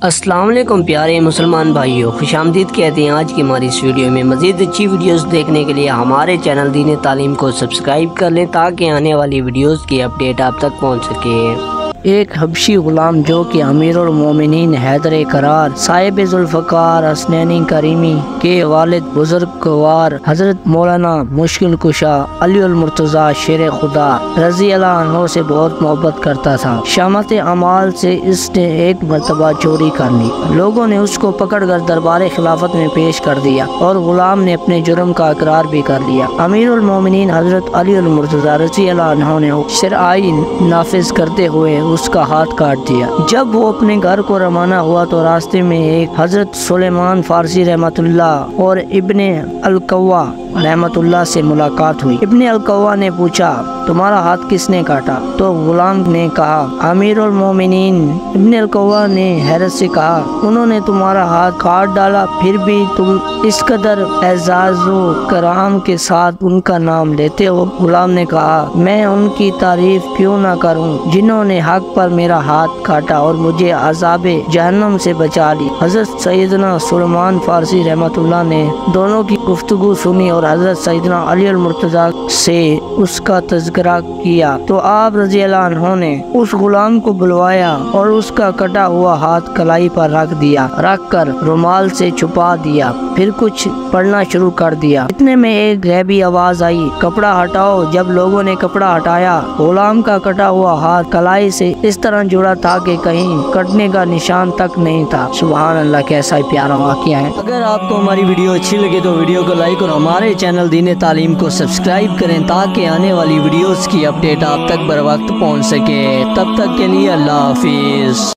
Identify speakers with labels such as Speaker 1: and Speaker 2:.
Speaker 1: السلام علیکم پیارے مسلمان بھائیوں، خوش آمدید کہتے ہیں آج کی ہماری اس ویڈیو میں۔ مزید اچھی ویڈیوز دیکھنے کے لیے ہمارے چینل دین تعلیم کو سبسکرائب کر لیں تاکہ آنے والی ویڈیوز کی اپڈیٹ آپ تک پہنچ سکے۔ ایک حبشی غلام جو کہ امیر المومنین حیدر کرار صاحب ذوالفقار حسنین کریمی کے والد بزرگوار حضرت مولانا مشکل کشا علی المرتضیٰ شیر خدا رضی اللہ عنہ سے بہت محبت کرتا تھا۔ شامت اعمال سے اس نے ایک مرتبہ چوری کر لی۔ لوگوں نے اس کو پکڑ کر دربار خلافت میں پیش کر دیا اور غلام نے اپنے جرم کا اقرار بھی کر لیا۔ امیر المومنین حضرت علی المرتضیٰ رضی اللہ عنہ نے شرعی نافذ کرتے ہوئے اس کا ہاتھ کاٹ دیا۔ جب وہ اپنے گھر کو روانہ ہوا تو راستے میں ایک حضرت سلیمان فارسی رحمت اللہ اور ابن القوا رحمت اللہ سے ملاقات ہوئی۔ ابن القوا نے پوچھا، تمہارا ہاتھ کس نے کاٹا؟ تو غلام نے کہا، امیر المومنین۔ ابن القوا نے حیرت سے کہا، انہوں نے تمہارا ہاتھ کاٹ ڈالا، پھر بھی تم اس قدر اعزاز و کرام کے ساتھ ان کا نام لیتے ہو؟ غلام نے کہا، میں ان کی تعریف کیوں نہ کروں جنہوں نے حق پر میرا ہاتھ کاٹا اور مجھے عذاب جہنم سے بچا لی۔ حضرت سیدنا سلیمان فارسی رحمت اللہ نے دونوں کی گفتگو سنی اور حضرت سیدنا علی المرتضیٰ سے اس کا تذکرہ کیا تو آپ رضی اللہ عنہ نے اس غلام کو بلوایا اور اس کا کٹا ہوا ہاتھ کلائی پر رکھ کر رومال سے چھپا دیا، پھر کچھ پڑھنا شروع کر دیا۔ اتنے میں ایک غیبی آواز آئی، کپڑا ہٹاؤ۔ جب لوگوں نے کپڑا ہٹایا، غلام کا کٹا ہوا ہاتھ کلائی سے اس طرح جڑا تھا کہ کہیں کٹنے کا نشان تک نہیں تھا۔ سبحان اللہ، کیسا ہی پیارا واقعہ ہے۔ اگر آپ کو ہماری ویڈیو اچھی لگے تو ویڈیو کو لائک اور ہمارے چینل دین تعلیم کو سبسکرائب کریں تاکہ آنے والی ویڈیوز کی اپڈیٹ آپ تک بر وقت پہنچ سکے۔ تب تک کے لیے اللہ حافظ۔